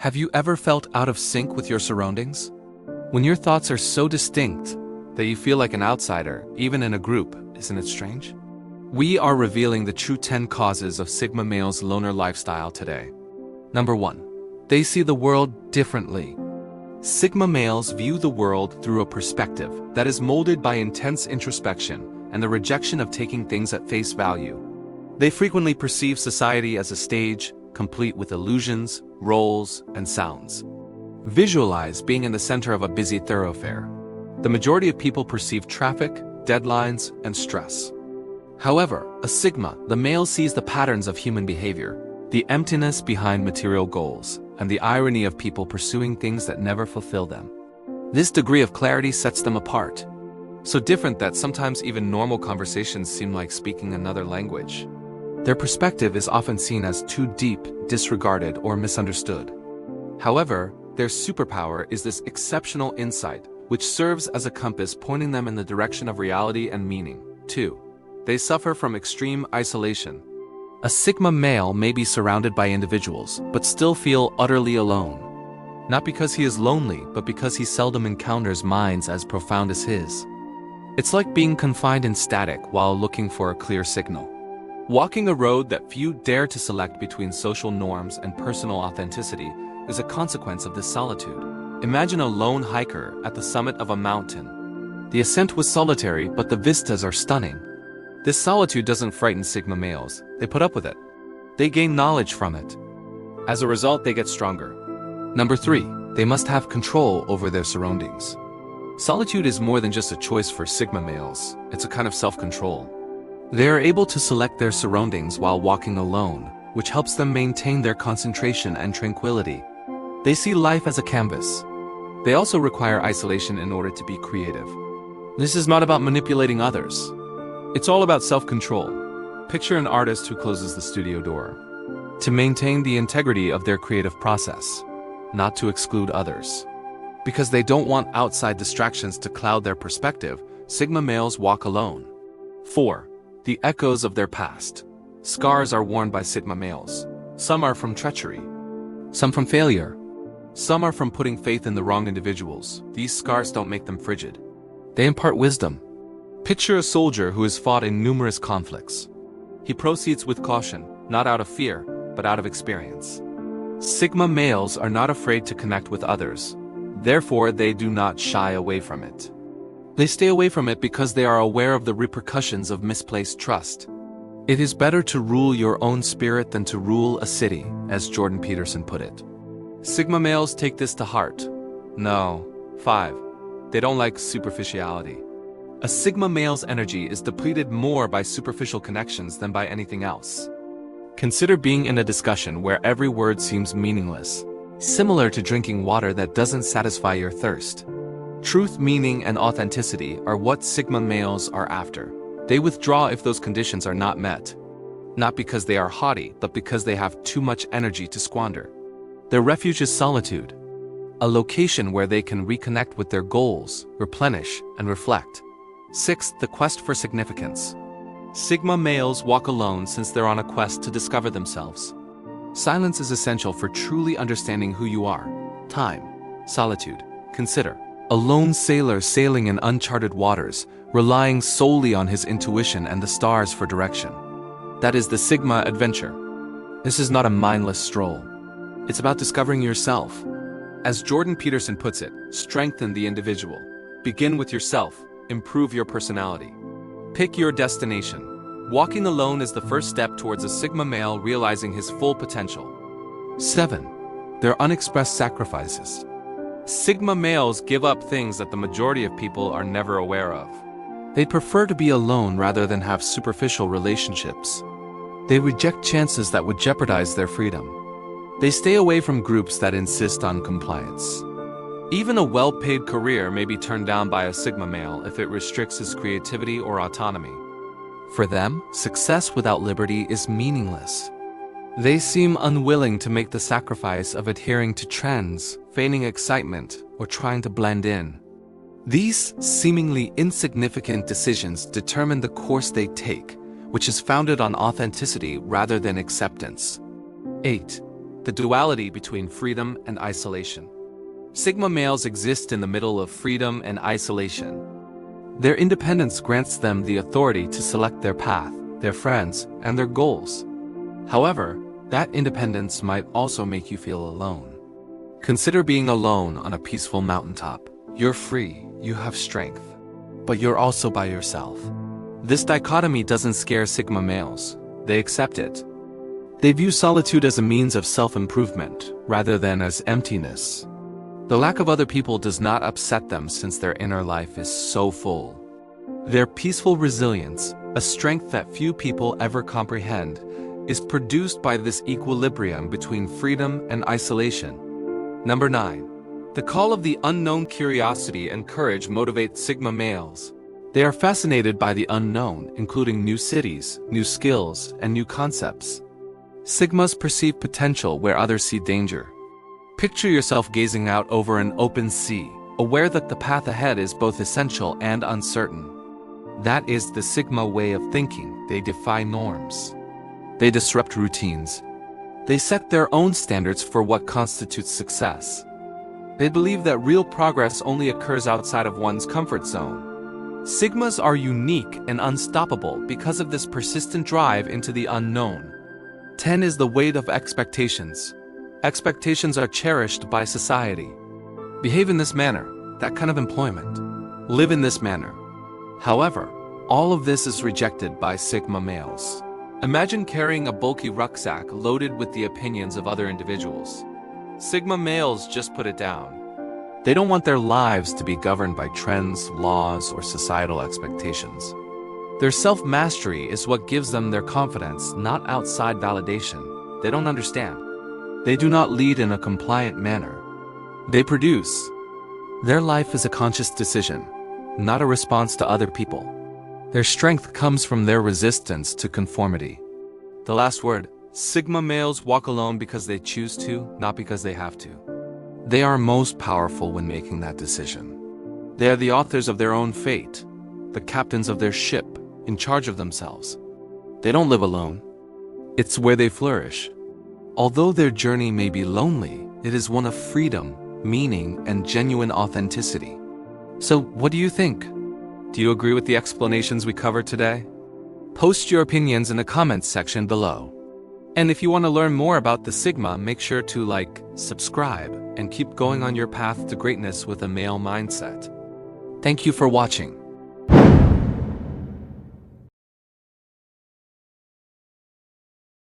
Have you ever felt out of sync with your surroundings? When your thoughts are so distinct that you feel like an outsider, even in a group, isn't it strange? We are revealing the true 10 causes of Sigma males' loner lifestyle today. Number 1. They see the world differently. Sigma males view the world through a perspective that is molded by intense introspection and the rejection of taking things at face value. They frequently perceive society as a stage, complete with illusions, roles, and sounds. Visualize being in the center of a busy thoroughfare. The majority of people perceive traffic, deadlines, and stress. However, a Sigma, the male sees the patterns of human behavior, the emptiness behind material goals, and the irony of people pursuing things that never fulfill them. This degree of clarity sets them apart. So different that sometimes even normal conversations seem like speaking another language. Their perspective is often seen as too deep, disregarded, or misunderstood. However, their superpower is this exceptional insight, which serves as a compass pointing them in the direction of reality and meaning. 2. They suffer from extreme isolation. A Sigma male may be surrounded by individuals, but still feel utterly alone. Not because he is lonely, but because he seldom encounters minds as profound as his. It's like being confined in static while looking for a clear signal. Walking a road that few dare to select between social norms and personal authenticity is a consequence of this solitude. Imagine a lone hiker at the summit of a mountain. The ascent was solitary, but the vistas are stunning. This solitude doesn't frighten Sigma males. They put up with it. They gain knowledge from it. As a result, they get stronger. Number 3. They must have control over their surroundings. Solitude is more than just a choice for Sigma males. It's a kind of self-control. They are able to select their surroundings while walking alone, which helps them maintain their concentration and tranquility. They see life as a canvas. They also require isolation in order to be creative. This is not about manipulating others. It's all about self-control. Picture an artist who closes the studio door to maintain the integrity of their creative process, not to exclude others. Because they don't want outside distractions to cloud their perspective, Sigma males walk alone. 4. The echoes of their past. Scars are worn by Sigma males. Some are from treachery. Some from failure. Some are from putting faith in the wrong individuals. These scars don't make them frigid. They impart wisdom. Picture a soldier who has fought in numerous conflicts. He proceeds with caution, not out of fear, but out of experience. Sigma males are not afraid to connect with others. Therefore, they do not shy away from it. They stay away from it because they are aware of the repercussions of misplaced trust. It is better to rule your own spirit than to rule a city, as Jordan Peterson put it. Sigma males take this to heart. No. 5. They don't like superficiality. A Sigma male's energy is depleted more by superficial connections than by anything else. Consider being in a discussion where every word seems meaningless, similar to drinking water that doesn't satisfy your thirst. Truth, meaning, and authenticity are what Sigma males are after. They withdraw if those conditions are not met. Not because they are haughty, but because they have too much energy to squander. Their refuge is solitude, a location where they can reconnect with their goals, replenish, and reflect. 6. The quest for significance. Sigma males walk alone since they're on a quest to discover themselves. Silence is essential for truly understanding who you are. Time. Solitude. Consider a lone sailor sailing in uncharted waters, relying solely on his intuition and the stars for direction. That is the Sigma adventure. This is not a mindless stroll. It's about discovering yourself. As Jordan Peterson puts it, strengthen the individual. Begin with yourself. Improve your personality. Pick your destination. Walking alone is the first step towards a Sigma male realizing his full potential. 7. Their unexpressed sacrifices. Sigma males give up things that the majority of people are never aware of. They prefer to be alone rather than have superficial relationships. They reject chances that would jeopardize their freedom. They stay away from groups that insist on compliance. Even a well-paid career may be turned down by a Sigma male if it restricts his creativity or autonomy. For them, success without liberty is meaningless. They seem unwilling to make the sacrifice of adhering to trends, feigning excitement, or trying to blend in. These seemingly insignificant decisions determine the course they take, which is founded on authenticity rather than acceptance. 8. the duality between freedom and isolation. Sigma males exist in the middle of freedom and isolation. Their independence grants them the authority to select their path, their friends, and their goals. However, that independence might also make you feel alone. Consider being alone on a peaceful mountaintop. You're free, you have strength, but you're also by yourself. This dichotomy doesn't scare Sigma males. They accept it. They view solitude as a means of self-improvement, rather than as emptiness. The lack of other people does not upset them since their inner life is so full. Their peaceful resilience, a strength that few people ever comprehend, is produced by this equilibrium between freedom and isolation. Number 9. The call of the unknown. Curiosity and courage motivate Sigma males. They are fascinated by the unknown, including new cities, new skills, and new concepts. Sigmas perceive potential where others see danger. Picture yourself gazing out over an open sea, aware that the path ahead is both essential and uncertain. That is the Sigma way of thinking. They defy norms. They disrupt routines. They set their own standards for what constitutes success. They believe that real progress only occurs outside of one's comfort zone. Sigmas are unique and unstoppable because of this persistent drive into the unknown. 10 is the weight of expectations. Expectations are cherished by society. Behave in this manner, that kind of employment. Live in this manner. However, all of this is rejected by Sigma males. Imagine carrying a bulky rucksack loaded with the opinions of other individuals. Sigma males just put it down. They don't want their lives to be governed by trends, laws, or societal expectations. Their self-mastery is what gives them their confidence, not outside validation. They don't understand. They do not lead in a compliant manner. They produce. Their life is a conscious decision, not a response to other people. Their strength comes from their resistance to conformity. The last word. Sigma males walk alone because they choose to, not because they have to. They are most powerful when making that decision. They are the authors of their own fate, the captains of their ship, in charge of themselves. They don't live alone. It's where they flourish. Although their journey may be lonely, it is one of freedom, meaning, and genuine authenticity. So, what do you think? Do you agree with the explanations we covered today? Post your opinions in the comments section below. And if you want to learn more about the Sigma, make sure to like, subscribe, and keep going on your path to greatness with a male mindset. Thank you for watching.